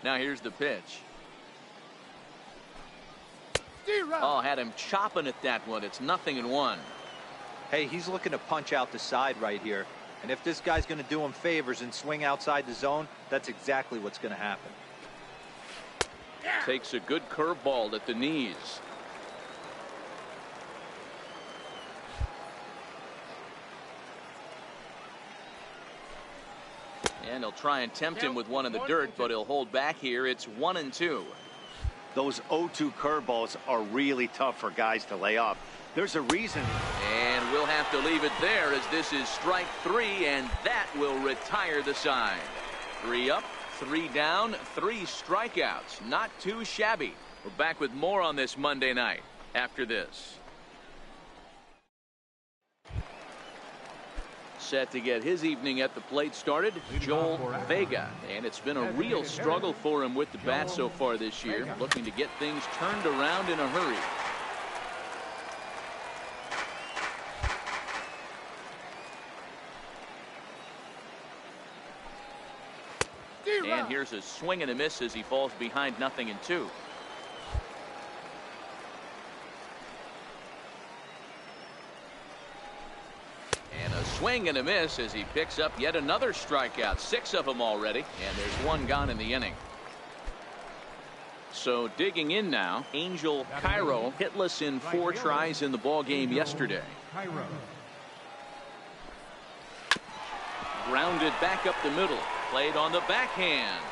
Now here's the pitch. Oh, had him chopping at that one. It's 0-1. Hey, he's looking to punch out the side right here. And if this guy's going to do him favors and swing outside the zone, that's exactly what's going to happen. Takes a good curveball at the knees. And he'll try and tempt him with one in the dirt, but he'll hold back here. It's 1-2. Those 0-2 curveballs are really tough for guys to lay off. There's a reason. And we'll have to leave it there as this is strike 3, and that will retire the side. 3 up, 3 down, 3 strikeouts. Not too shabby. We're back with more on this Monday night after this. Set to get his evening at the plate started, Joel Vega. And it's been a real struggle for him with the bat so far this year, looking to get things turned around in a hurry. And here's a swing and a miss as he falls behind 0-2. And a swing and a miss as he picks up yet another strikeout. 6 of them already, and there's 1 gone in the inning. So digging in now, Angel Cairo hitless in 4 tries in the ball game yesterday. Grounded back up the middle. Played on the backhand.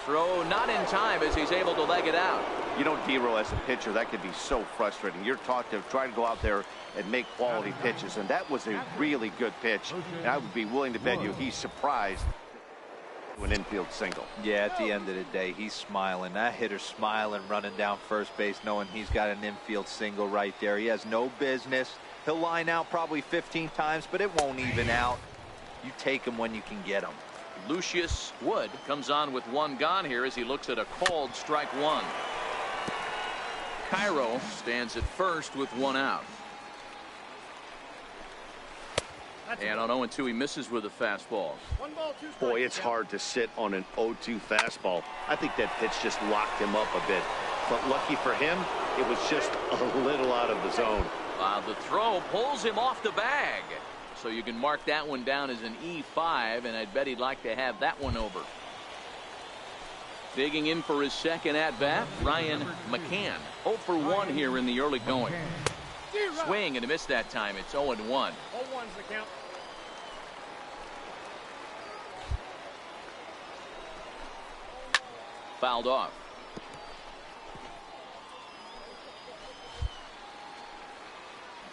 Throw not in time as he's able to leg it out. You know, D-Row, as a pitcher, that could be so frustrating. You're taught to try to go out there and make quality pitches, and that was a really good pitch. And I would be willing to bet you he's surprised to an infield single. Yeah, at the end of the day, he's smiling. That hitter's smiling, running down first base, knowing he's got an infield single right there. He has no business. He'll line out probably 15 times, but it won't even out. You take him when you can get him. Lucius Wood comes on with 1 gone here as he looks at a called strike 1. Cairo stands at first with 1 out. And on 0-2 he misses with a fastball. Boy, it's hard to sit on an 0-2 fastball. I think that pitch just locked him up a bit. But lucky for him, it was just a little out of the zone. The throw pulls him off the bag. So you can mark that one down as an E5, and I'd bet he'd like to have that one over. Digging in for his second at-bat, Ryan McCann. 0 for 1 here in the early going. Swing and a miss that time. It's 0-1. 0-1's the count. Fouled off.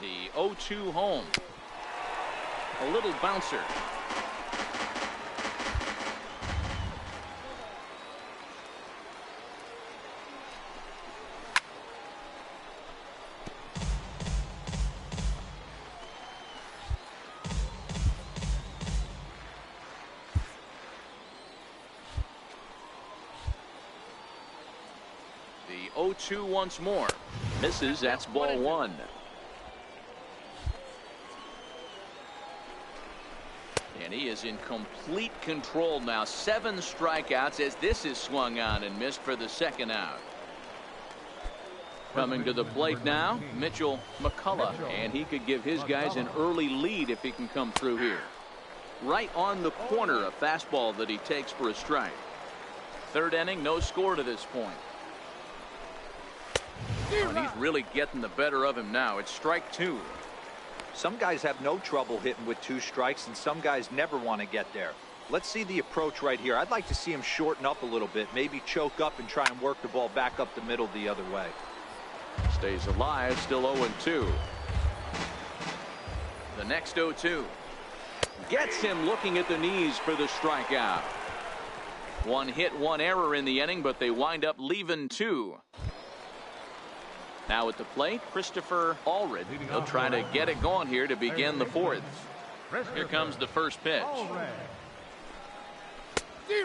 The 0-2 home. A little bouncer. The 0-2 once more. Misses. That's ball 1. And he is in complete control now. 7 strikeouts as this is swung on and missed for the second out. Coming to the plate now, Mitchell McCullough, and he could give his guys an early lead if he can come through here. Right on the corner, a fastball that he takes for a strike. 3rd inning, no score to this point. And he's really getting the better of him now. It's strike 2. Some guys have no trouble hitting with 2 strikes, and some guys never want to get there. Let's see the approach right here. I'd like to see him shorten up a little bit, maybe choke up and try and work the ball back up the middle the other way. Stays alive, still 0-2. The next 0-2. Gets him looking at the knees for the strikeout. 1 hit, 1 error in the inning, but they wind up leaving 2. Now at the plate, Christopher Allred. He'll try to get it going here to begin the 4th. Here comes the first pitch.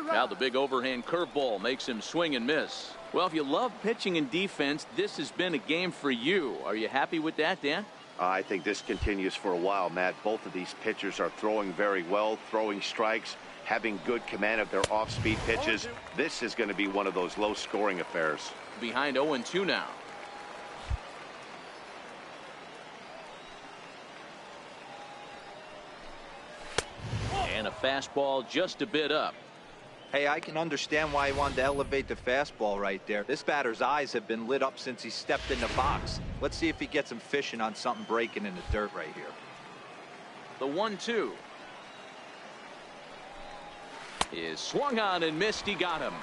Now the big overhand curveball makes him swing and miss. Well, if you love pitching and defense, this has been a game for you. Are you happy with that, Dan? I think this continues for a while, Matt. Both of these pitchers are throwing very well, throwing strikes, having good command of their off-speed pitches. This is going to be one of those low-scoring affairs. Behind 0-2 now. And a fastball just a bit up. Hey, I can understand why he wanted to elevate the fastball right there. This batter's eyes have been lit up since he stepped in the box. Let's see if he gets him fishing on something breaking in the dirt right here. The 1-2 is swung on and missed. He got him.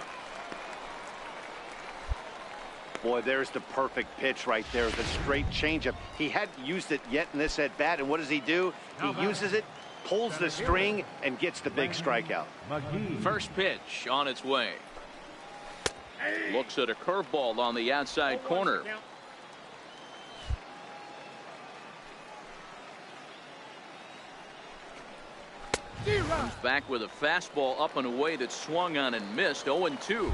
Boy, there's the perfect pitch right there, the straight changeup. He hadn't used it yet in this at-bat, and what does he do? He uses it, pulls the string, and gets the big strikeout. First pitch on its way. Looks at a curveball on the outside corner. Comes back with a fastball up and away that swung on and missed. 0-2.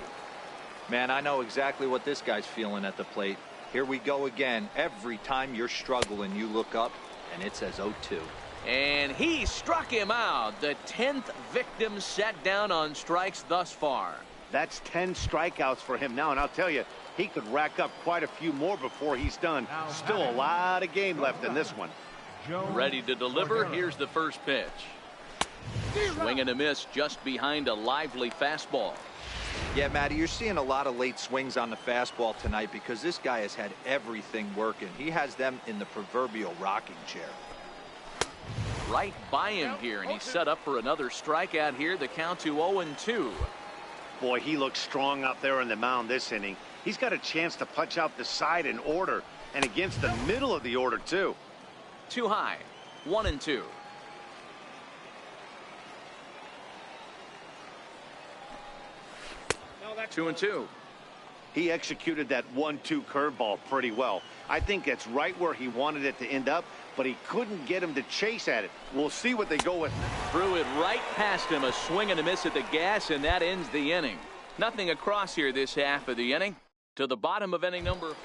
Man, I know exactly what this guy's feeling at the plate. Here we go again. Every time you're struggling, you look up, and it says 0-2. And he struck him out. The 10th victim set down on strikes thus far. That's 10 strikeouts for him now, and I'll tell you, he could rack up quite a few more before he's done. Still a lot of game left in this one. Ready to deliver. Here's the first pitch. Swing and a miss just behind a lively fastball. Yeah, Matty, you're seeing a lot of late swings on the fastball tonight because this guy has had everything working. He has them in the proverbial rocking chair. Right by him here, and he's set up for another strikeout here. The count to 0-2. Boy, he looks strong out there on the mound this inning. He's got a chance to punch out the side in order, and against the middle of the order, too. Too high. 1-2. Two and two. He executed that 1-2 curveball pretty well. I think that's right where he wanted it to end up, but he couldn't get him to chase at it. We'll see what they go with. Threw it right past him. A swing and a miss at the gas, and that ends the inning. Nothing across here this half of the inning. To the bottom of inning number.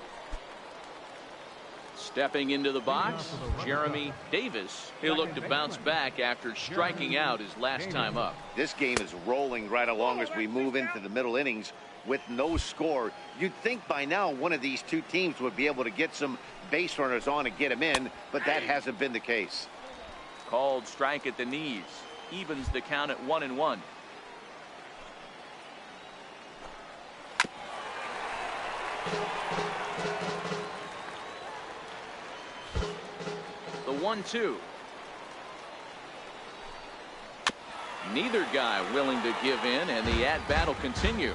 Stepping into the box, Jeremy Davis. He'll look to bounce back after striking out his last time up. This game is rolling right along as we move into the middle innings with no score. You'd think by now one of these two teams would be able to get some base runners on and get them in, but that hasn't been the case. Called strike at the knees. Evens the count at 1-1. The 1-2. Neither guy willing to give in, and the at-bat will continue.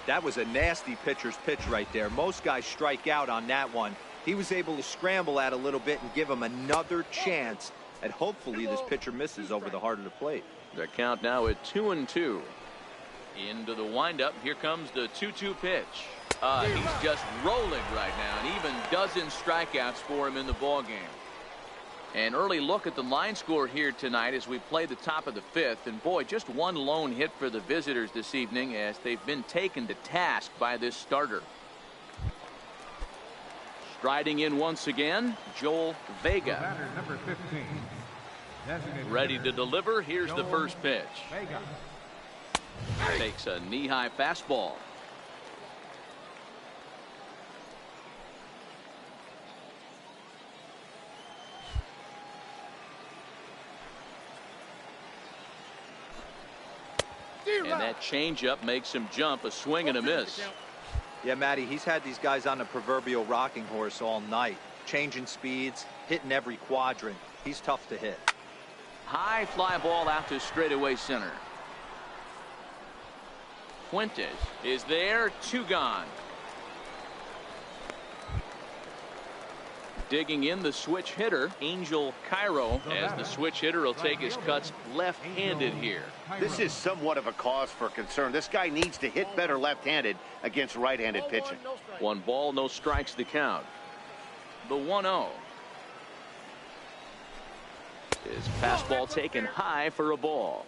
That was a nasty pitcher's pitch right there. Most guys strike out on that one. He was able to scramble at a little bit and give him another chance, and hopefully this pitcher misses over the heart of the plate. The count now at 2-2. Into the windup. Here comes the 2-2 pitch. He's just rolling right now, and even dozen strikeouts for him in the ballgame. An early look at the line score here tonight as we play the top of the fifth. And boy, just one lone hit for the visitors this evening as they've been taken to task by this starter. Striding in once again, Joel Vega. Number 15. Ready to deliver. Here's the first pitch. Takes a knee-high fastball. And that changeup makes him jump. A swing and a miss. Yeah, Matty, he's had these guys on the proverbial rocking horse all night. Changing speeds, hitting every quadrant. He's tough to hit. High fly ball out to straightaway center. Fuentes is there. Two gone. Digging in the switch hitter, Angel Cairo, as the switch hitter will take his cuts left-handed here. This is somewhat of a cause for concern. This guy needs to hit better left-handed against right-handed pitching. 1 ball, no strikes the count. The 1-0. His fastball taken high for a ball.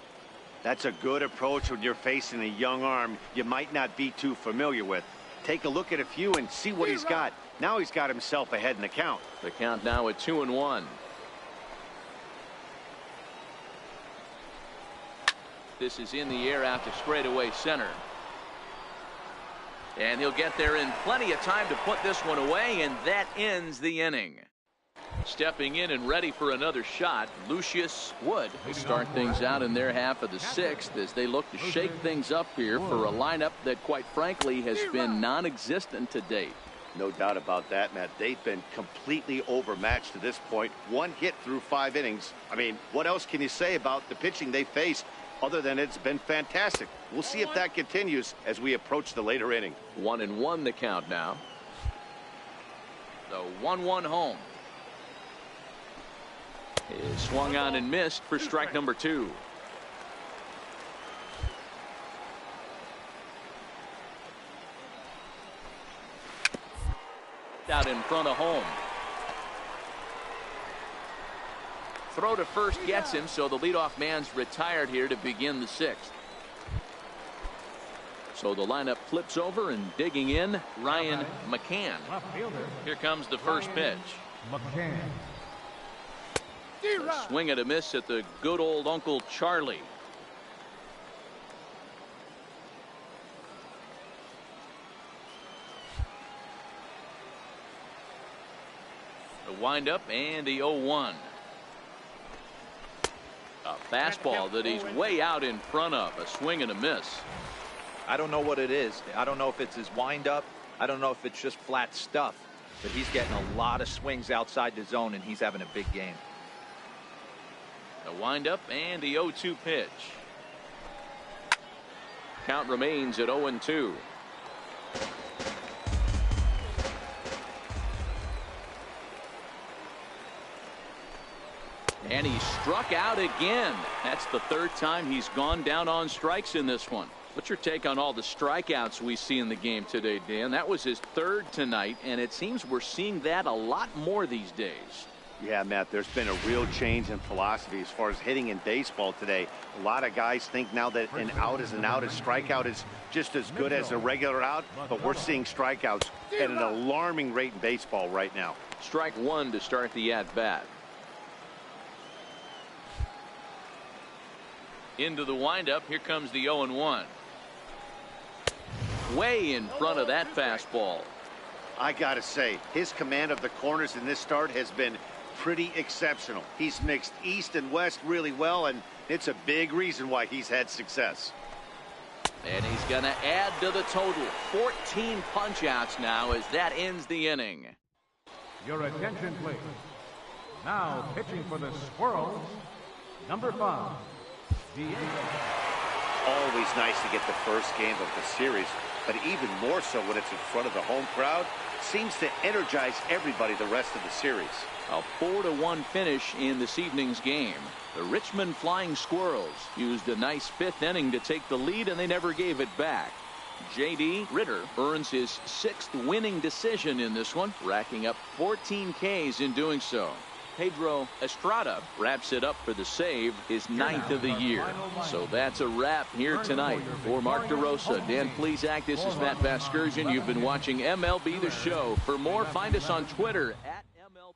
That's a good approach when you're facing a young arm you might not be too familiar with. Take a look at a few and see what he's got. Now he's got himself ahead in the count. The count now at 2-1. This is in the air out to straightaway center. And he'll get there in plenty of time to put this one away, and that ends the inning. Stepping in and ready for another shot, Lucius Wood will start things out in their half of the sixth as they look to shake things up here for a lineup that, quite frankly, has been non-existent to date. No doubt about that, Matt. They've been completely overmatched to this point. One hit through 5 innings. I mean, what else can you say about the pitching they faced other than it's been fantastic? We'll see if that continues as we approach the later inning. 1-1 the count now. The 1-1 home. Is swung on and missed for strike number 2. Out in front of home. Throw to first gets him, so the leadoff man's retired here to begin the sixth. So the lineup flips over, and digging in, Ryan McCann. Here comes the first pitch. A swing and a miss at the good old Uncle Charlie. The windup and the 0-1. A fastball that he's way out in front of. A swing and a miss. I don't know what it is. I don't know if it's his windup. I don't know if it's just flat stuff. But he's getting a lot of swings outside the zone, and he's having a big game. The windup and the 0-2 pitch. Count remains at 0-2. And he struck out again. That's the third time he's gone down on strikes in this one. What's your take on all the strikeouts we see in the game today, Dan? That was his third tonight, and it seems we're seeing that a lot more these days. Yeah, Matt, there's been a real change in philosophy as far as hitting in baseball today. A lot of guys think now that an out is an out. A strikeout is just as good as a regular out, but we're seeing strikeouts at an alarming rate in baseball right now. Strike one to start the at-bat. Into the windup. Here comes the 0-1. Way in front of that fastball. I gotta say, his command of the corners in this start has been pretty exceptional. He's mixed east and west really well, and it's a big reason why he's had success. And he's going to add to the total. 14 punch-outs now as that ends the inning. Your attention, please. Now pitching for the Squirrels, number 5. Always nice to get the first game of the series, but even more so when it's in front of the home crowd. Seems to energize everybody the rest of the series. A 4-1 finish in this evening's game. The Richmond Flying Squirrels used a nice fifth inning to take the lead, and they never gave it back. J.D. Ritter earns his 6th winning decision in this one, racking up 14 Ks in doing so. Pedro Estrada wraps it up for the save, his 9th of the year. So that's a wrap here tonight. For Mark DeRosa, Dan Plesac, this is Matt Vasgersian. You've been watching MLB The Show. For more, find us on Twitter at MLB.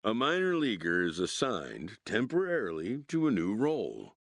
A minor leaguer is assigned temporarily to a new role.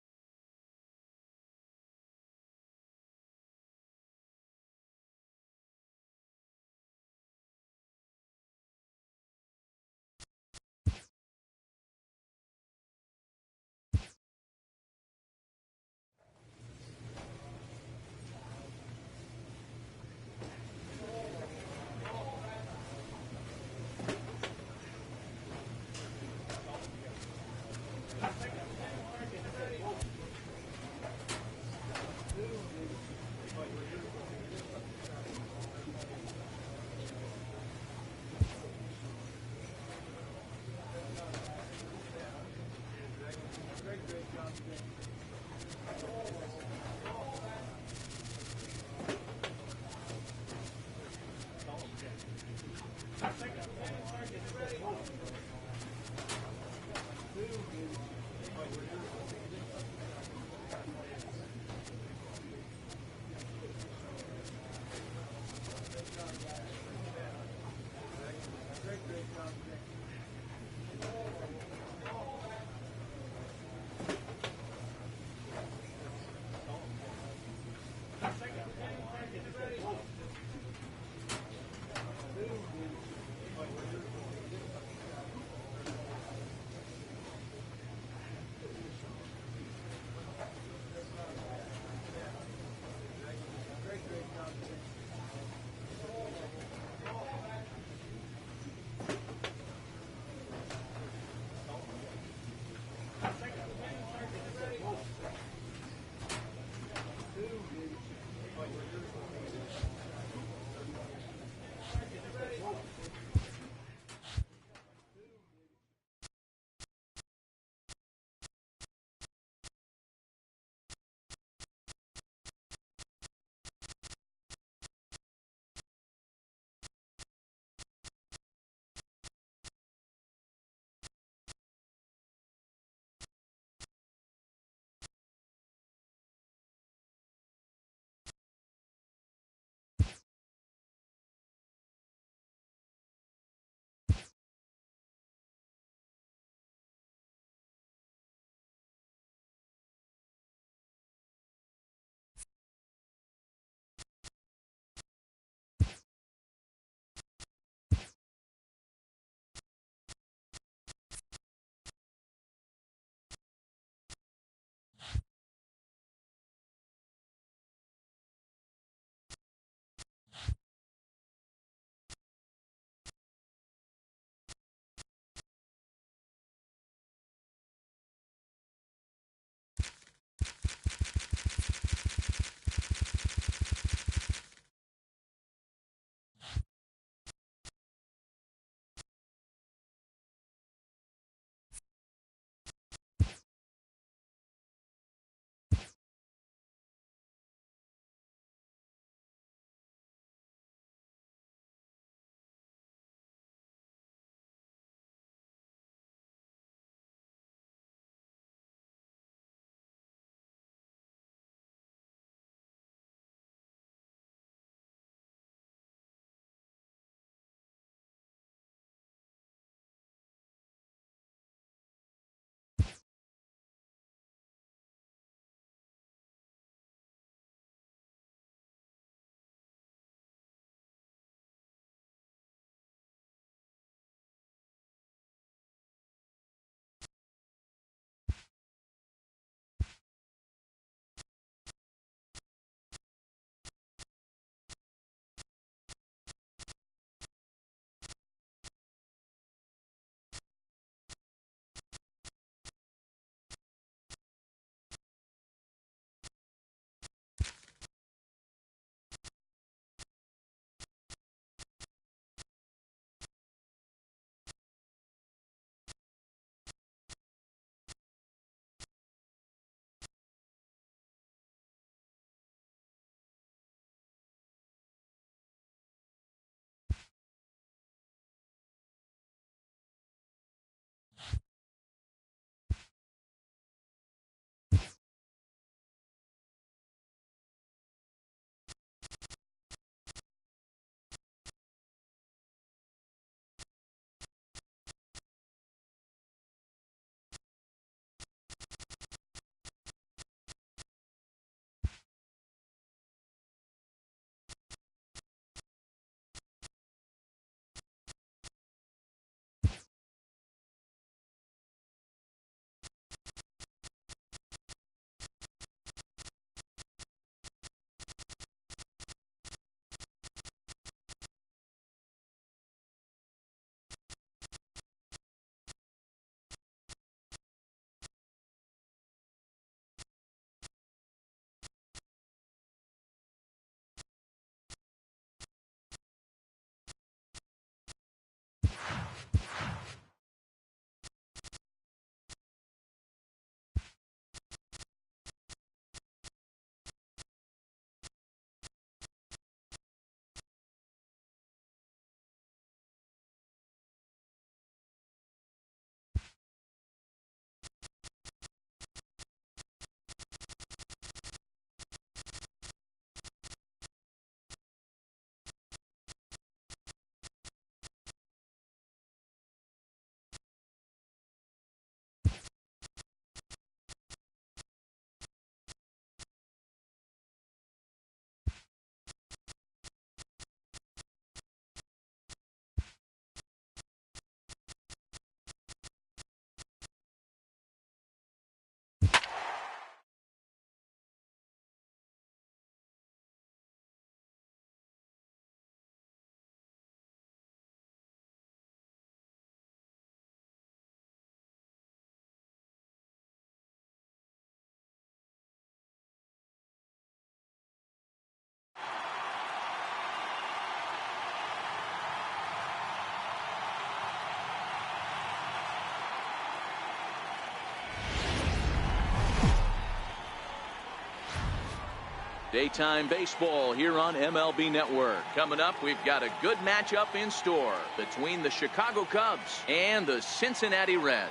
Daytime baseball here on MLB Network. Coming up, we've got a good matchup in store between the Chicago Cubs and the Cincinnati Reds.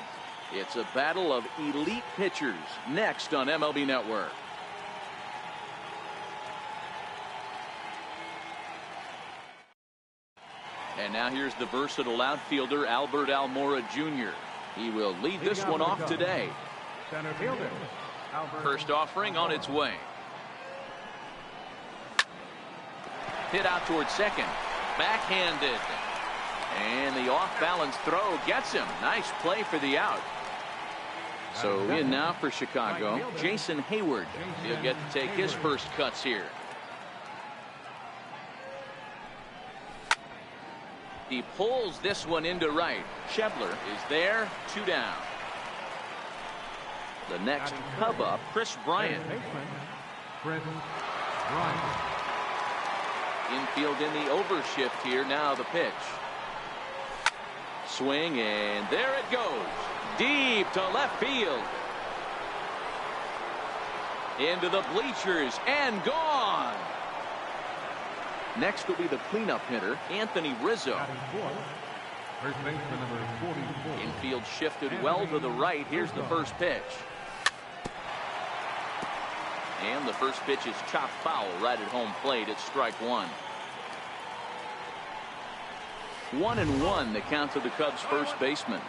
It's a battle of elite pitchers next on MLB Network. And now here's the versatile outfielder Albert Almora Jr. He will lead this one off today. Center fielder, First offering on its way. Hit out towards second. Backhanded. And the off-balance throw gets him. Nice play for the out. So in now for Chicago, Jason Hayward. He'll get to take his first cuts here. He pulls this one into right. Schebler is there, 2 down. The next Cub up, Chris Bryant. Chris Bryant. Infield in the overshift here. Now the pitch. Swing, and there it goes. Deep to left field. Into the bleachers and gone. Next will be the cleanup hitter, Anthony Rizzo. First baseman number 44. Infield shifted well to the right. Here's the first pitch. And the first pitch is chopped foul right at home plate. It's strike one. 1-1 the count to the Cubs first baseman.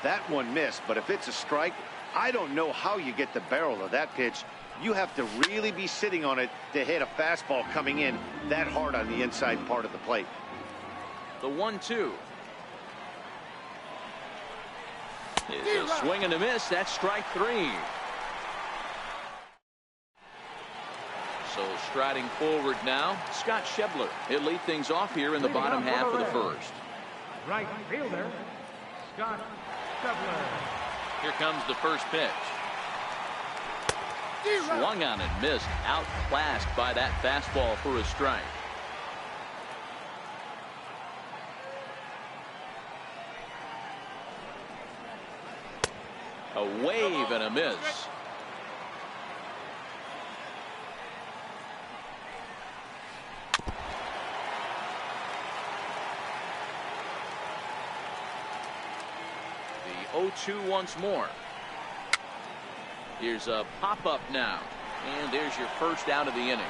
That one missed, but if it's a strike, I don't know how you get the barrel of that pitch. You have to really be sitting on it to hit a fastball coming in that hard on the inside part of the plate. The 1-2. It's a swing and a miss. That's strike 3. So striding forward now, Scott Schebler. He'll lead things off here in the bottom half of the first. Right fielder, Scott Schebler. Here comes the first pitch. Swung on and missed. Outclassed by that fastball for a strike. A wave and a miss. The 0-2 once more. Here's a pop-up now. And there's your first out of the inning.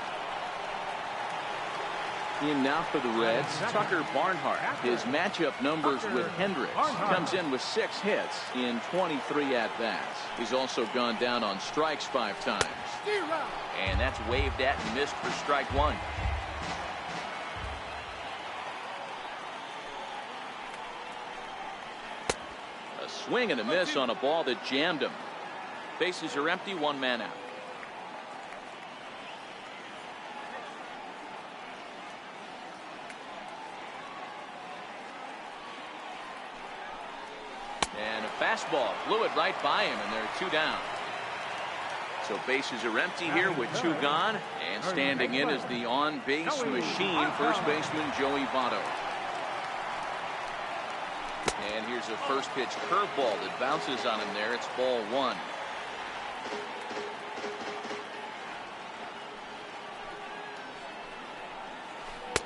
In now for the Reds, Tucker Barnhart. His matchup numbers with Hendricks. Comes in with 6 hits in 23 at-bats. He's also gone down on strikes 5 times. And that's waved at and missed for strike 1. A swing and a miss on a ball that jammed him. Bases are empty, 1 man out. And a fastball blew it right by him, and there are 2 down. So bases are empty here with 2 gone, and standing in is the on-base machine, first baseman Joey Votto. And here's a first pitch curveball that bounces on him there. It's ball 1.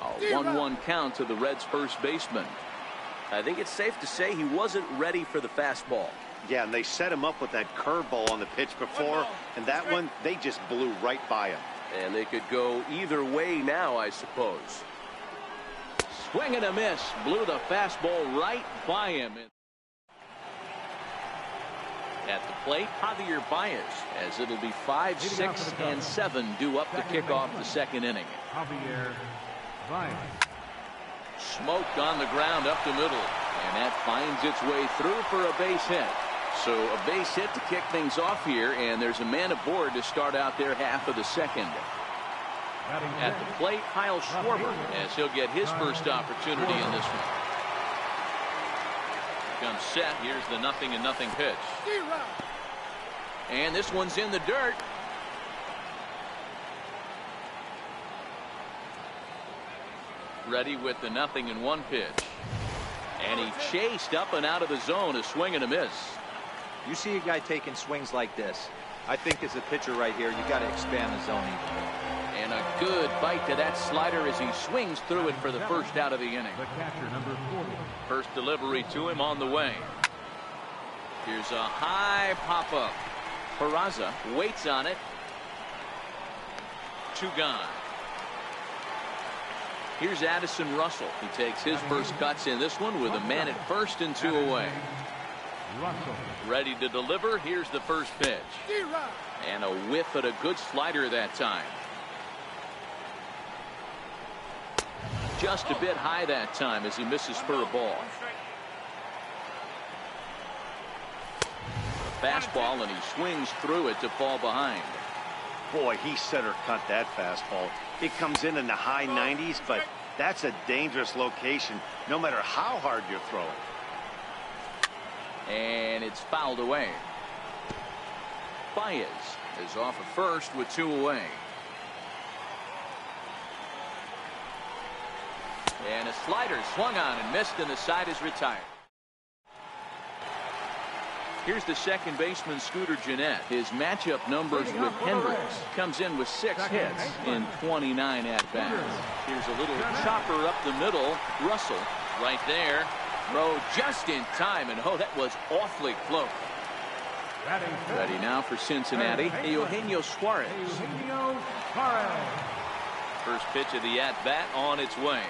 A 1-1 count to the Reds first baseman. I think it's safe to say he wasn't ready for the fastball. Yeah, and they set him up with that curveball on the pitch before, and that one, they just blew right by him. And they could go either way now, I suppose. Swing and a miss. Blew the fastball right by him. At the plate, Javier Baez, as it'll be 5, 6, and 7 due up to kick off the second inning. Javier Baez. Smoked on the ground up the middle, and that finds its way through for a base hit. So a base hit to kick things off here, and there's a man aboard to start out their half of the second. At the plate, Kyle Schwarber, as he'll get his first opportunity in this one. Comes set. Here's the 0-0 pitch. And this one's in the dirt. Ready with the 0-1 pitch. And he chased up and out of the zone, a swing and a miss. You see a guy taking swings like this. I think as a pitcher right here, you got to expand the zone even more. And good bite to that slider as he swings through it for the first out of the inning. The catcher, number 40. First delivery to him on the way. Here's a high pop-up. Peraza waits on it. 2 gone. Here's Addison Russell. He takes his first cuts in this one with a man at first and 2 away. Russell. Ready to deliver. Here's the first pitch. And a whiff at a good slider that time. Just a bit high that time as he misses for a ball. Fastball, and he swings through it to fall behind. Boy, he center cut that fastball. It comes in the high 90s, but that's a dangerous location no matter how hard you're throwing. And it's fouled away. Baez is off at first with 2 away. And a slider swung on and missed, and the side is retired. Here's the second baseman, Scooter Gennett. His matchup numbers with Hendricks. Comes in with 6 hits in 29 at-bats. Here's a little chopper up the middle. Russell right there. Throw just in time, and oh, that was awfully close. Ready now for Cincinnati, Eugenio Suarez. Eugenio Suarez. First pitch of the at-bat on its way.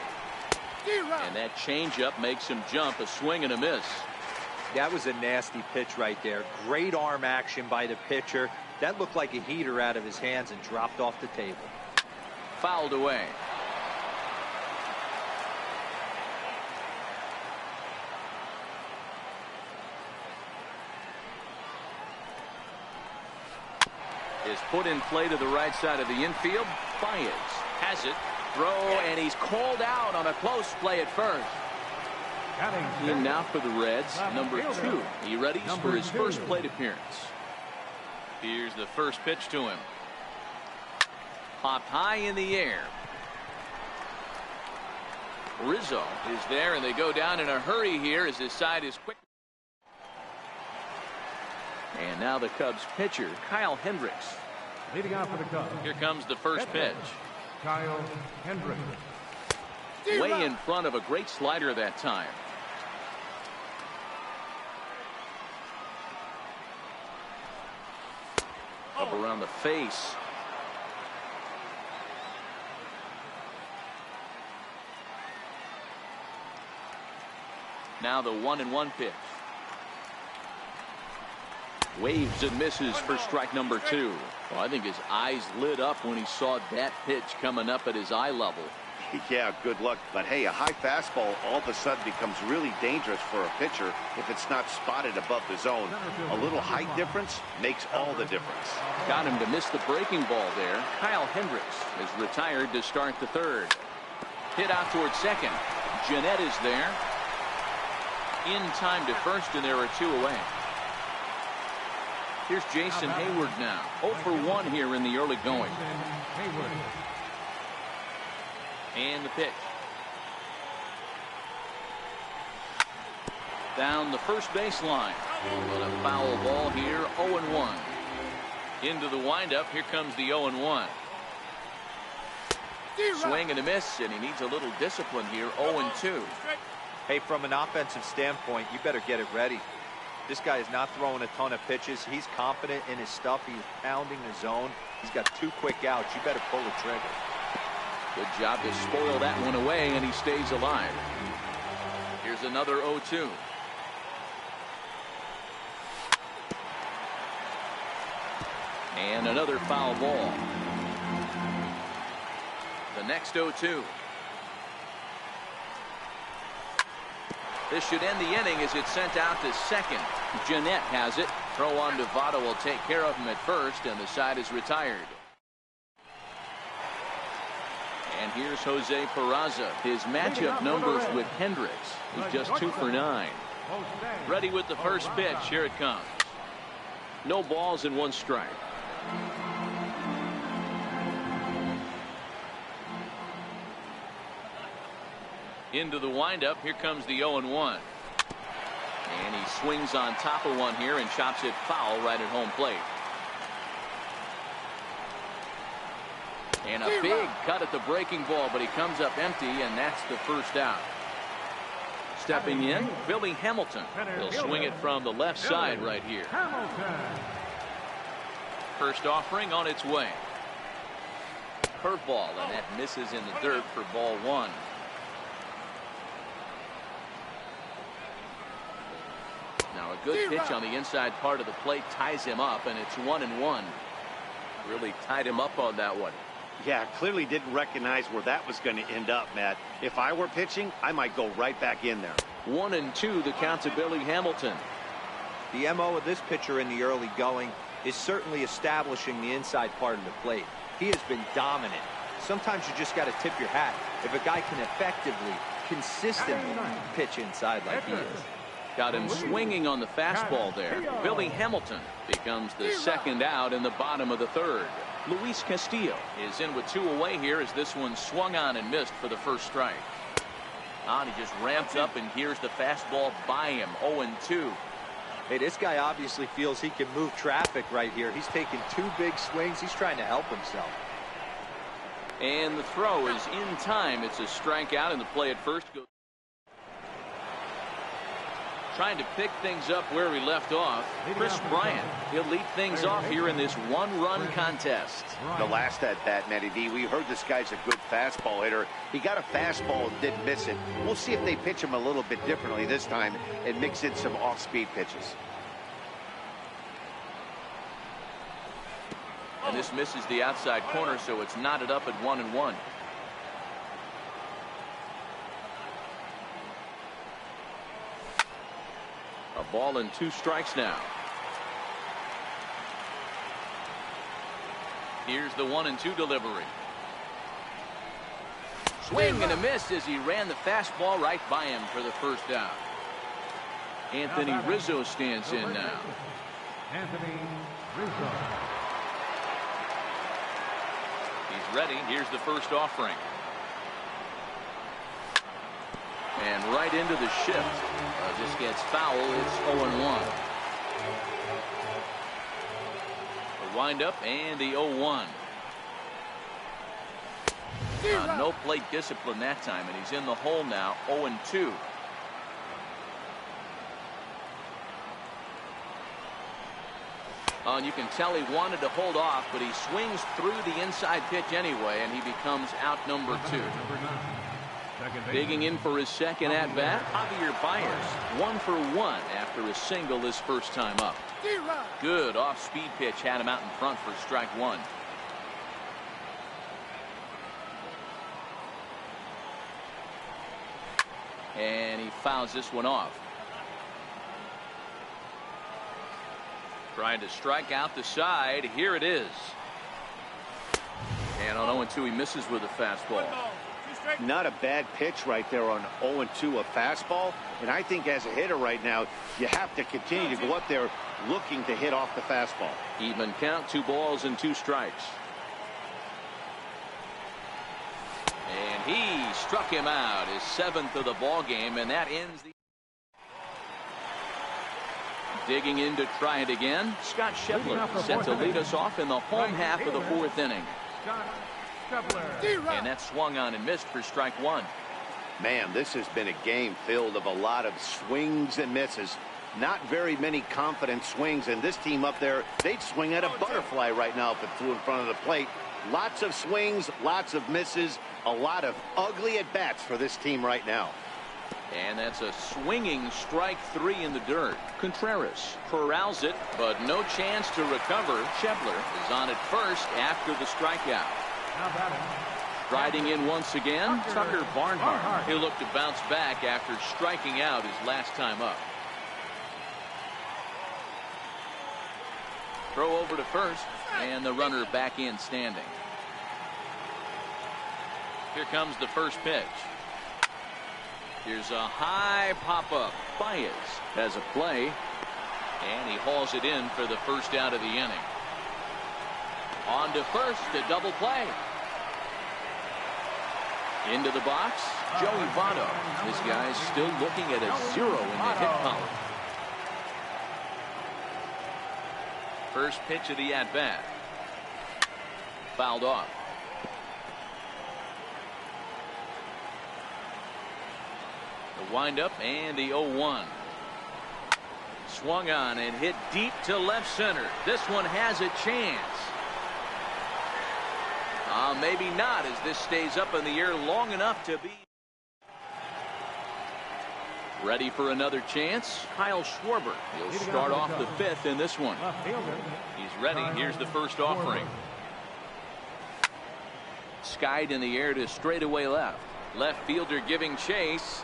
And that changeup makes him jump, a swing and a miss. That was a nasty pitch right there. Great arm action by the pitcher. That looked like a heater out of his hands and dropped off the table. Fouled away. Is put in play to the right side of the infield. Baez has it. Throw, and he's called out on a close play at first. In now for the Reds, number 2. He readies for his first plate appearance. Here's the first pitch to him. Popped high in the air. Rizzo is there, and they go down in a hurry here as his side is quick. And now the Cubs pitcher, Kyle Hendricks. Leading off for the Cubs. Here comes the first pitch. Kyle Hendricks. Way in front of a great slider that time. Up around the face. Now the 1-1 pitch. Waves and misses for strike number 2. Well, I think his eyes lit up when he saw that pitch coming up at his eye level. Yeah, good luck. But hey, a high fastball all of a sudden becomes really dangerous for a pitcher if it's not spotted above the zone. A little height difference makes all the difference. Got him to miss the breaking ball there. Kyle Hendricks is retired to start the 3rd. Hit out towards second. Gennett is there. In time to first, and there are 2 away. Here's Jason Hayward now. 0 for 1 here in the early going. And the pitch. Down the first baseline. But a foul ball here, 0-1. Into the windup, here comes the 0-1. Swing and a miss, and he needs a little discipline here, 0-2. Hey, from an offensive standpoint, you better get it ready. This guy is not throwing a ton of pitches. He's confident in his stuff. He's pounding the zone. He's got 2 quick outs. You better pull the trigger. Good job to spoil that one away, and he stays alive. Here's another 0-2. And another foul ball. The next 0-2. This should end the inning as it's sent out to second. Gennett has it. Throw on to Votto will take care of him at first, and the side is retired. And here's Jose Peraza. His matchup numbers with Hendricks. He's just 2 for 9. Ready with the first pitch. Here it comes. No balls and 1 strike. Into the windup. Here comes the 0-1. And he swings on top of one here and chops it foul right at home plate. And a big cut at the breaking ball, but he comes up empty, and that's the first out. Stepping in, Billy Hamilton. He'll swing it from the left side right here. First offering on its way. Curveball, and that misses in the dirt for ball one. Now a good pitch on the inside part of the plate ties him up, and it's 1-1. Really tied him up on that one. Yeah, clearly didn't recognize where that was going to end up, Matt. If I were pitching, I might go right back in there. 1-2, the count to Billy Hamilton. The MO of this pitcher in the early going is certainly establishing the inside part of the plate. He has been dominant. Sometimes you just got to tip your hat if a guy can effectively, consistently pitch inside like he is. Got him swinging on the fastball there. Billy Hamilton becomes the second out in the bottom of the third. Luis Castillo is in with 2 away here as this one swung on and missed for the first strike. And he just ramps up and hears the fastball by him. 0-2. Hey, this guy obviously feels he can move traffic right here. He's taking 2 big swings. He's trying to help himself. And the throw is in time. It's a strikeout, and the play at first goes. Trying to pick things up where we left off. Chris Bryant, he'll lead things off here in this 1-run contest. The last at bat, Matty D, we heard this guy's a good fastball hitter. He got a fastball and didn't miss it. We'll see if they pitch him a little bit differently this time and mix in some off-speed pitches. And this misses the outside corner, so it's knotted up at 1-1. A ball and 2 strikes now. Here's the 1-2 delivery. Swing and a miss as he ran the fastball right by him for the first out. Anthony Rizzo stands in now. Anthony Rizzo. He's ready. Here's the first offering. And right into the shift. Just gets foul. It's 0-1. The windup and the 0-1. No plate discipline that time, and he's in the hole now. 0-2. And you can tell he wanted to hold off, but he swings through the inside pitch anyway, and he becomes out number 2. Digging in for his second at-bat, Javier Baez. 1 for 1 after a single his first time up. Good off-speed pitch had him out in front for strike 1. And he fouls this one off. Trying to strike out the side. Here it is. And on 0-2, he misses with a fastball. Not a bad pitch right there on 0-2, a fastball. And I think as a hitter right now, you have to continue to go up there looking to hit off the fastball. Even count, 2 balls and 2 strikes. And he struck him out, his 7th of the ball game, and that ends the. Digging in to try it again, Scott Schebler set to lead us off in the home half of the 4th inning. And that swung on and missed for strike 1. Man, this has been a game filled of a lot of swings and misses. Not very many confident swings, and this team up there, they'd swing at a butterfly right now if it flew in front of the plate. Lots of swings, lots of misses, a lot of ugly at-bats for this team right now. And that's a swinging strike 3 in the dirt. Contreras corrals it, but no chance to recover. Schebler is on at first after the strikeout. Riding in once again, Tucker Barnhart. He'll look to bounce back after striking out his last time up. Throw over to first, and the runner back in standing. Here comes the first pitch. Here's a high pop-up. Baez has a play, and he hauls it in for the first out of the inning. On to first, a double play. Into the box, Joey Votto. This guy's still looking at a 0 in the hit column. First pitch of the at-bat. Fouled off. The windup and the 0-1. Swung on and hit deep to left center. This one has a chance. Maybe not, as this stays up in the air long enough to be ready for another chance. Kyle Schwarber. He'll start off the 5th in this one. He's ready. Here's the first offering. Skied in the air to straightaway left. Left fielder giving chase,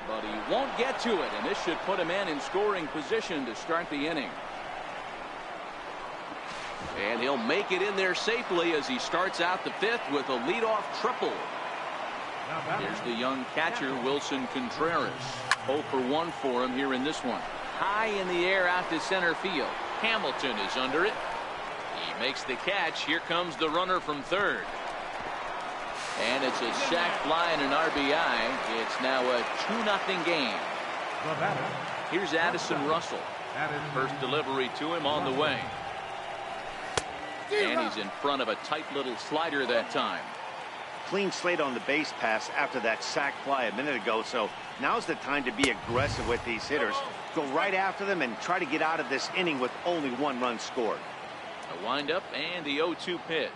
but he won't get to it, and this should put a man in scoring position to start the inning. And he'll make it in there safely as he starts out the 5th with a leadoff triple. Here's the young catcher, Wilson Contreras. 0 for 1 for him here in this one. High in the air out to center field. Hamilton is under it. He makes the catch. Here comes the runner from third. And it's a sac fly and an RBI. It's now a 2-0 game. Here's Addison Russell. First delivery to him on the way. And he's in front of a tight little slider that time. Clean slate on the base pass after that sac fly a minute ago, so now's the time to be aggressive with these hitters. Go right after them and try to get out of this inning with only 1 run scored. A windup and the 0-2 pitch.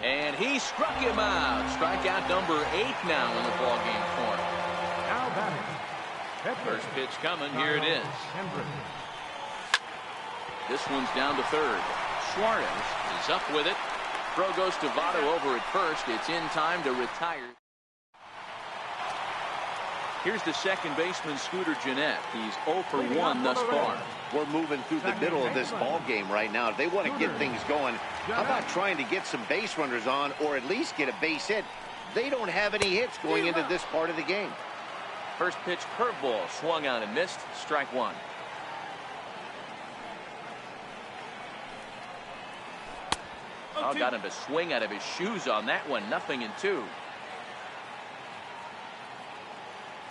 And he struck him out. Strikeout number 8 now in the ballgame for him. First pitch coming. Here it is. This one's down to third. Suarez is up with it. Throw goes to Votto over at first. It's in time to retire. Here's the second baseman, Scooter Gennett. He's 0 for 1 thus far. We're moving through the middle of this ball game right now. If they want to get things going, how about trying to get some base runners on or at least get a base hit? They don't have any hits going into this part of the game. First pitch curveball swung on and missed. Strike 1. Oh, got him to swing out of his shoes on that one. 0-2.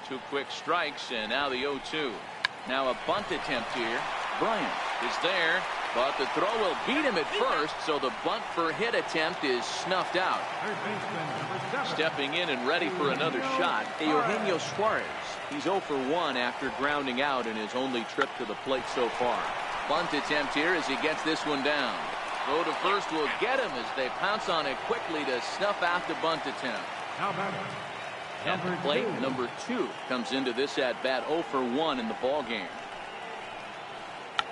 2 quick strikes, and now the 0-2. Now a bunt attempt here. Bryant is there, but the throw will beat him at first, so the bunt for hit attempt is snuffed out. Stepping in and ready for another shot, Eugenio Suarez. He's 0 for 1 after grounding out in his only trip to the plate so far. Bunt attempt here as he gets this one down. Throw to first will get him as they pounce on it quickly to snuff out the bunt attempt. At the plate, number 2 comes into this at bat. 0 for 1 in the ball game.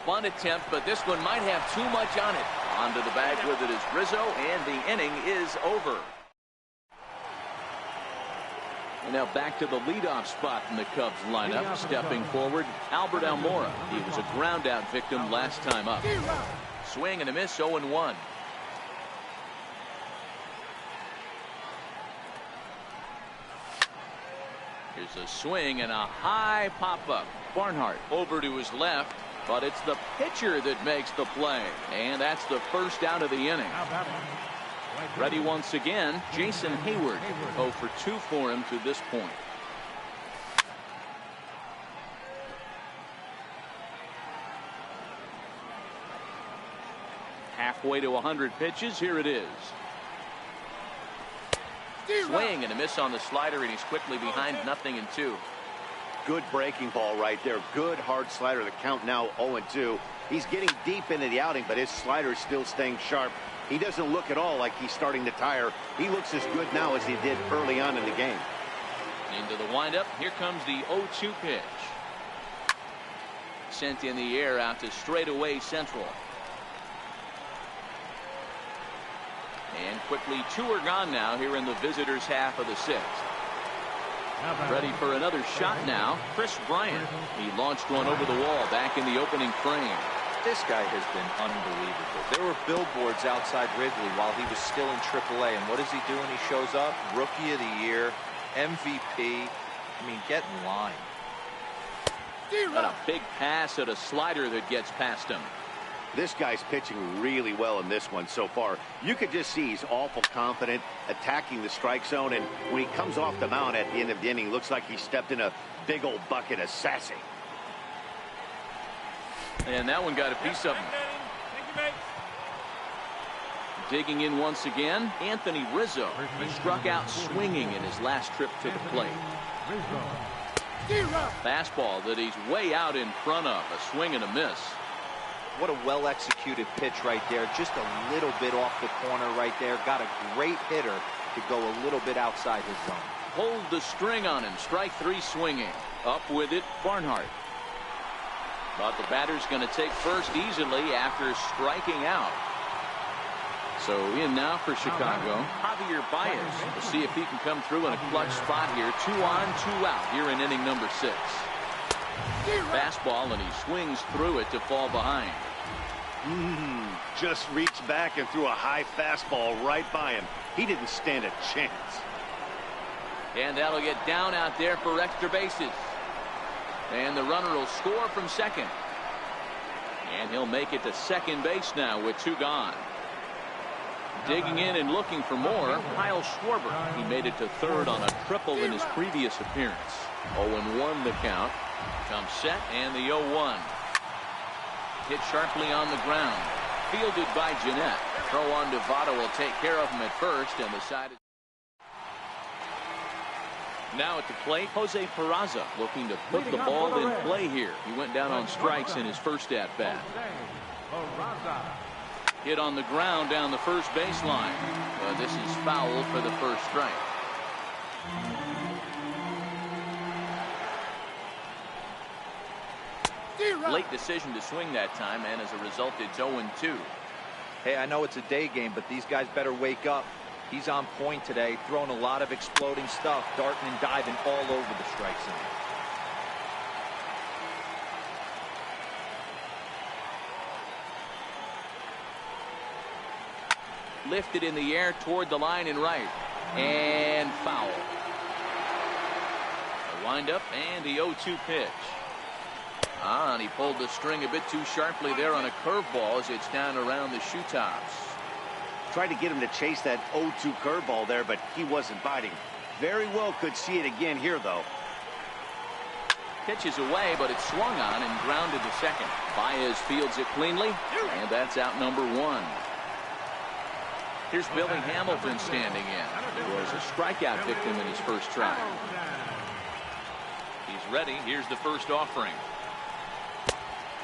Bunt attempt, but this one might have too much on it. Onto the bag with it is Rizzo, and the inning is over. And now back to the leadoff spot in the Cubs lineup. Stepping forward, Albert Almora. He was a ground out victim last time up. Swing and a miss. 0-1. Here's a swing and a high pop-up. Barnhart over to his left, but it's the pitcher that makes the play. And that's the first out of the inning. Ready once again, Jason Hayward. 0 for 2 for him to this point. Halfway to 100 pitches. Here it is. Swing and a miss on the slider, and he's quickly behind 0-2. Good breaking ball right there. Good hard slider. The count now 0-2. He's getting deep into the outing, but his slider is still staying sharp. He doesn't look at all like he's starting to tire. He looks as good now as he did early on in the game. Into the windup. Here comes the 0-2 pitch. Sent in the air out to straightaway central. And quickly 2 are gone now here in the visitors' half of the 6th. Ready for another shot now. Chris Bryant. He launched one over the wall back in the opening frame. This guy has been unbelievable. There were billboards outside Wrigley while he was still in AAA. And what does he do when he shows up? Rookie of the Year, MVP. I mean, get in line. Got a big pass at a slider that gets past him. This guy's pitching really well in this one so far. You could just see he's awful confident attacking the strike zone, and when he comes off the mound at the end of the inning, looks like he stepped in a big old bucket of sassy. And that one got a piece of him. Digging in once again, Anthony Rizzo. He struck out swinging in his last trip to the plate. Fastball that he's way out in front of. A swing and a miss. What a well-executed pitch right there. Just a little bit off the corner right there. Got a great hitter to go a little bit outside his zone. Hold the string on him. Strike three swinging. Up with it, Barnhart. But the batter's going to take first easily after striking out. So in now for Chicago, Javier Baez. We'll see if he can come through in a clutch spot here. 2 on, 2 out here in inning number 6. Fastball, and he swings through it to fall behind. Just reached back and threw a high fastball right by him. He didn't stand a chance. And that'll get down out there for extra bases. And the runner will score from second. And he'll make it to second base now with 2 gone. Digging in and looking for more, Kyle Schwarber. He made it to third on a triple in his previous appearance. 0-1 the count. Comes set and the 0-1. Hit sharply on the ground. Fielded by Jeanette. Throw on Devado will take care of him at first, and the side. Now at the plate, Jose Peraza looking to put the ball in play here. He went down on strikes in his first at-bat. Hit on the ground down the first baseline. This is foul for the first strike. Late decision to swing that time, and as a result, it's 0-2. Hey, I know it's a day game, but these guys better wake up. He's on point today, throwing a lot of exploding stuff, darting and diving all over the strike zone. Lifted in the air toward the line and right. And foul. A windup and the 0-2 pitch. And he pulled the string a bit too sharply there on a curveball as it's down around the shoe tops. Tried to get him to chase that 0-2 curveball there, but he wasn't biting. Very well could see it again here, though. Pitch is away, but it's swung on and grounded to second. Baez fields it cleanly, and that's out number 1. Here's Billy Hamilton standing in. He was a strikeout victim in his first try. He's ready. Here's the first offering.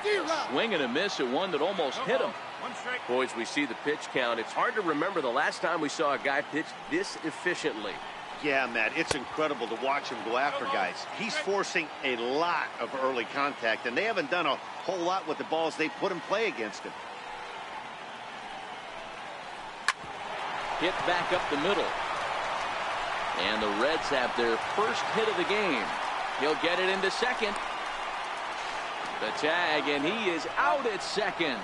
A swing and a miss at one that almost hit him. Boys, we see the pitch count. It's hard to remember the last time we saw a guy pitch this efficiently. Yeah, Matt, it's incredible to watch him go after guys. He's forcing a lot of early contact, and they haven't done a whole lot with the balls they put in play against him. Hit back up the middle. And the Reds have their first hit of the game. He'll get it into second. The tag, and he is out at second.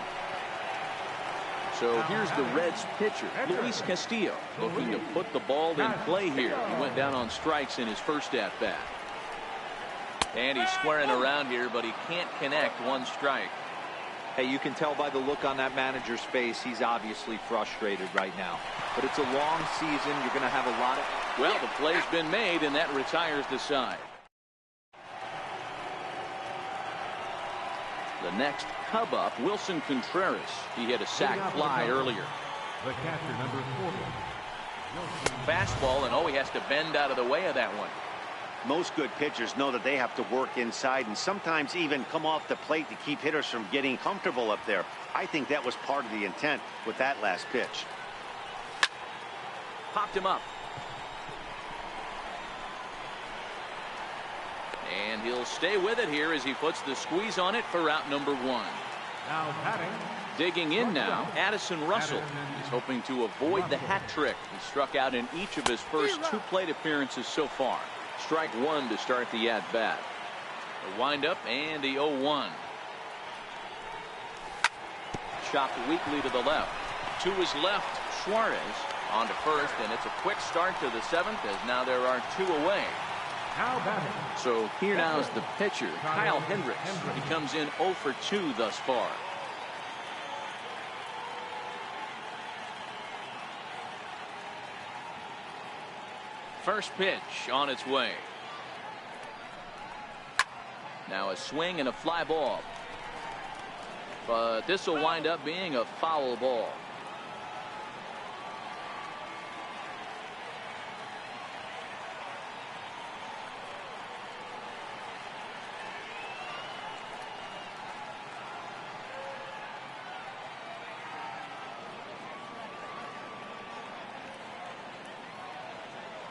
So here's the Reds pitcher, Luis Castillo, looking to put the ball in play here. He went down on strikes in his first at-bat. And he's squaring around here, but he can't connect. 1 strike. Hey, you can tell by the look on that manager's face, he's obviously frustrated right now. But it's a long season. You're going to have a lot of... Well, the play's been made, and that retires the side. The next Cub up, Wilson Contreras. He hit a sac fly earlier. The catcher, number 40. Fastball, and he has to bend out of the way of that one. Most good pitchers know that they have to work inside and sometimes even come off the plate to keep hitters from getting comfortable up there. I think that was part of the intent with that last pitch. Popped him up. And he'll stay with it here as he puts the squeeze on it for out number 1. Now batting. Digging in now, Addison Russell. He's hoping to avoid the hat trick. He struck out in each of his first 2 plate appearances so far. Strike 1 to start the at-bat. The windup and the 0-1. Chopped weakly to the left. To his left, Suarez on to first, and it's a quick start to the 7th as now there are 2 away. Now batting. So here now is the pitcher, Kyle Hendricks. He comes in 0 for 2 thus far. First pitch on its way. Now a swing and a fly ball. But this will wind up being a foul ball.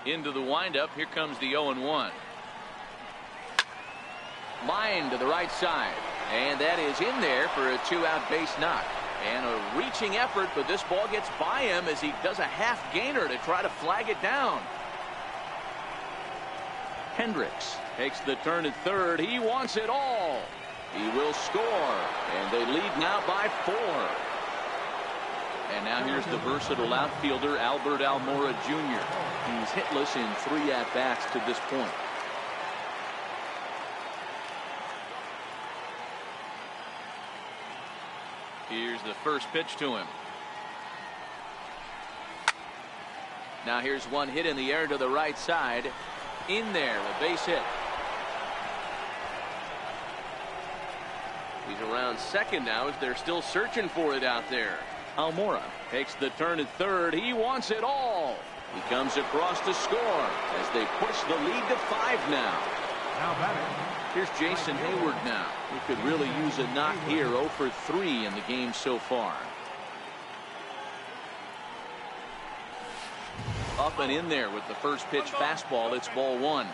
Into the windup. Here comes the 0-1. Line to the right side. And that is in there for a 2-out base knock. And a reaching effort, but this ball gets by him as he does a half gainer to try to flag it down. Hendricks takes the turn at third. He wants it all. He will score. And they lead now by 4. And now here's the versatile outfielder, Albert Almora Jr. He's hitless in 3 at-bats to this point. Here's the first pitch to him. Now here's one hit in the air to the right side. In there, a base hit. He's around second now as they're still searching for it out there. Almora takes the turn at third. He wants it all. He comes across to score as they push the lead to 5 now. Now batting. Here's Jason Hayward now. He could really use a knock here. 0 for 3 in the game so far. Up and in there with the first pitch fastball. It's ball 1.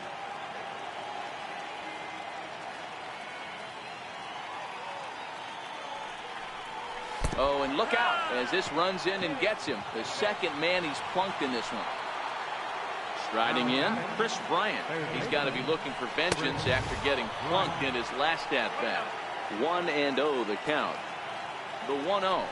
Oh, and look out as this runs in and gets him. The second man he's plunked in this one. Striding in, Chris Bryant. He's got to be looking for vengeance after getting plunked in his last at-bat. 1-0 the count. The 1-0.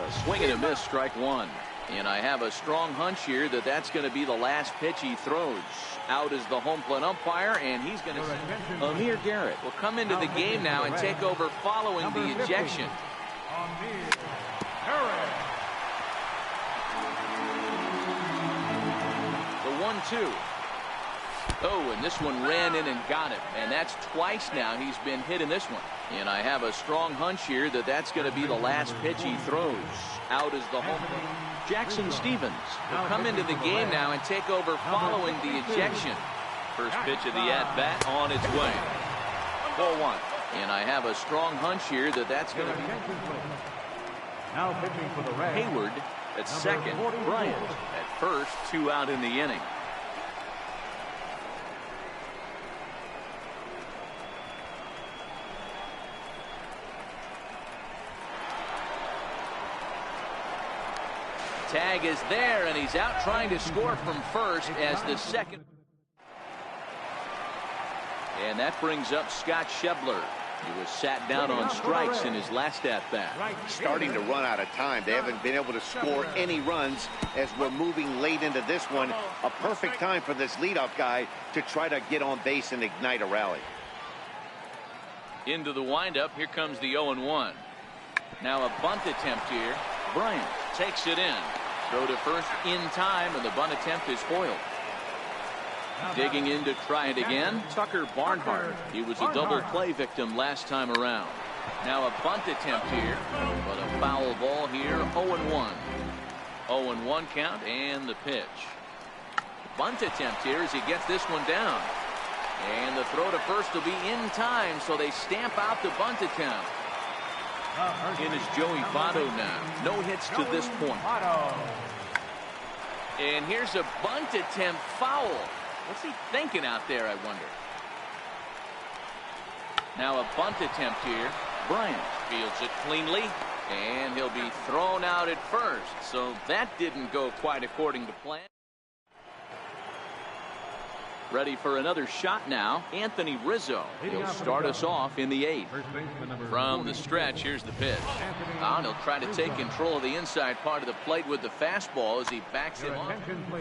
A swing and a miss, strike 1. And I have a strong hunch here that that's going to be the last pitch he throws. Out is the home plate umpire, and he's going to... Amir Garrett will come into the game now and take over following the ejection. The 1-2. Oh, and this one ran in and got him. And that's twice now he's been hit in this one. And I have a strong hunch here that that's going to be the last pitch he throws. Out is the home. Jackson Stevens will come into the game now and take over following the ejection. First pitch of the at-bat on its way. 4-1. And I have a strong hunch here that that's going to be... Now pitching for the Reds. Hayward at second. Bryant at first. 2 out in the inning. Tag is there, and he's out trying to score from first as the second. And that brings up Scott Schebler. He was sat down on strikes in his last at-bat. Starting to run out of time. They haven't been able to score any runs as we're moving late into this one. A perfect time for this leadoff guy to try to get on base and ignite a rally. Into the windup. Here comes the 0-1. Now a bunt attempt here. Bryant takes it in. Throw to first in time, and the bunt attempt is foiled. Digging in to try it again, Tucker Barnhart. He was a double play victim last time around. Now a bunt attempt here, but a foul ball here. 0-1. 0-1 count, and the pitch. Bunt attempt here as he gets this one down. And the throw to first will be in time, so they stamp out the bunt attempt. In is Joey Votto now. No hits to this point. And here's a bunt attempt foul. What's he thinking out there, I wonder? Now a bunt attempt here. Bryant fields it cleanly, and he'll be thrown out at first. So that didn't go quite according to plan. Ready for another shot now. Anthony Rizzo. He'll start us off in the 8th. From the stretch, here's the pitch. And he'll try to take control of the inside part of the plate with the fastball as he backs him up.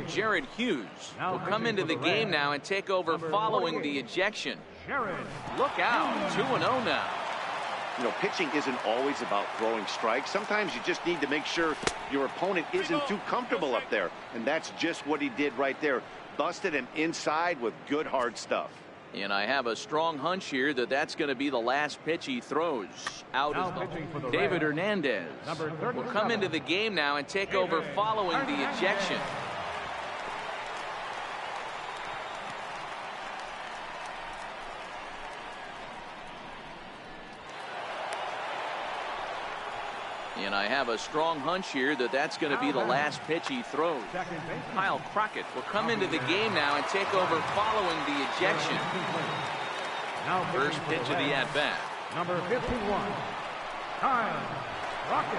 Jared Hughes will come into the game now and take over following the ejection. Look out. 2-0 now. You know, pitching isn't always about throwing strikes. Sometimes you just need to make sure your opponent isn't too comfortable up there. And that's just what he did right there. Busted him inside with good hard stuff. And I have a strong hunch here that that's going to be the last pitch he throws. Out is the David Hernandez will come into the game now and take over following the ejection. And I have a strong hunch here that that's going to be the last pitch he throws. Kyle Crockett will come into the game now and take over following the ejection. First pitch of the at-bat. Number 51, Kyle Crockett.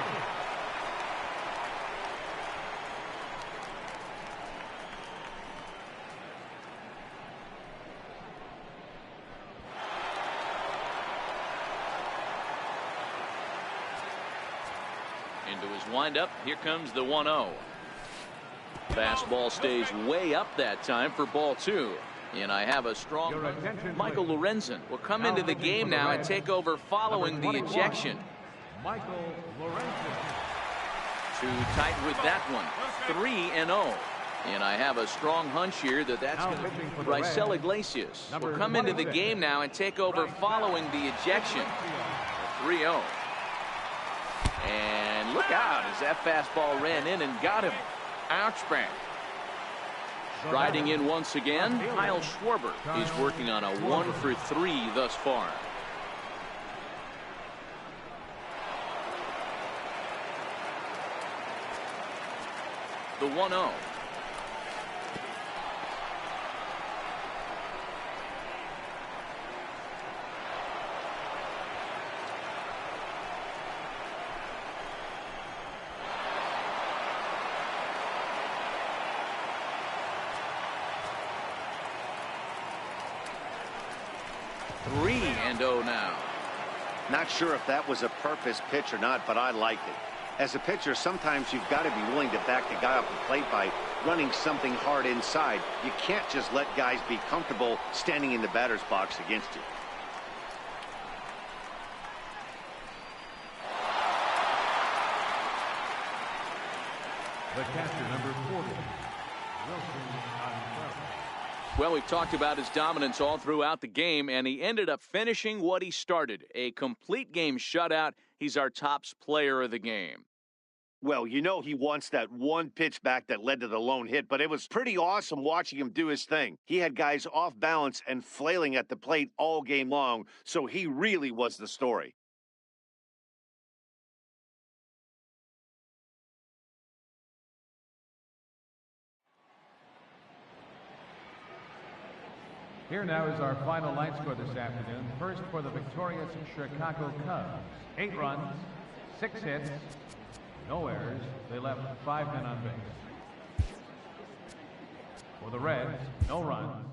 Into his windup, here comes the 1-0. Fastball stays way up that time for ball 2. And I have a strong Michael Lorenzen will come into the game now and take over following the ejection. Michael Lorenzen. Too tight with that one. 3-0. And I have a strong hunch here that that's going to be Raisel Iglesias will come into the game now and take over following the ejection. 3-0. And look out as that fastball ran in and got him. Ouch bang. Riding in once again, Kyle Schwarber. He's working on a 1 for 3 thus far. The 1-0. Now. Not sure if that was a purpose pitch or not, but I liked it. As a pitcher, sometimes you've got to be willing to back the guy off the plate by running something hard inside. You can't just let guys be comfortable standing in the batter's box against you. The catcher, number 40, Wilson. Well, we've talked about his dominance all throughout the game, and he ended up finishing what he started. A complete game shutout. He's our tops player of the game. Well, you know he wants that one pitch back that led to the lone hit, but it was pretty awesome watching him do his thing. He had guys off balance and flailing at the plate all game long, so he really was the story. Here now is our final line score this afternoon. First for the victorious Chicago Cubs. 8 runs, 6 hits, no errors. They left 5 men on base. For the Reds, no runs,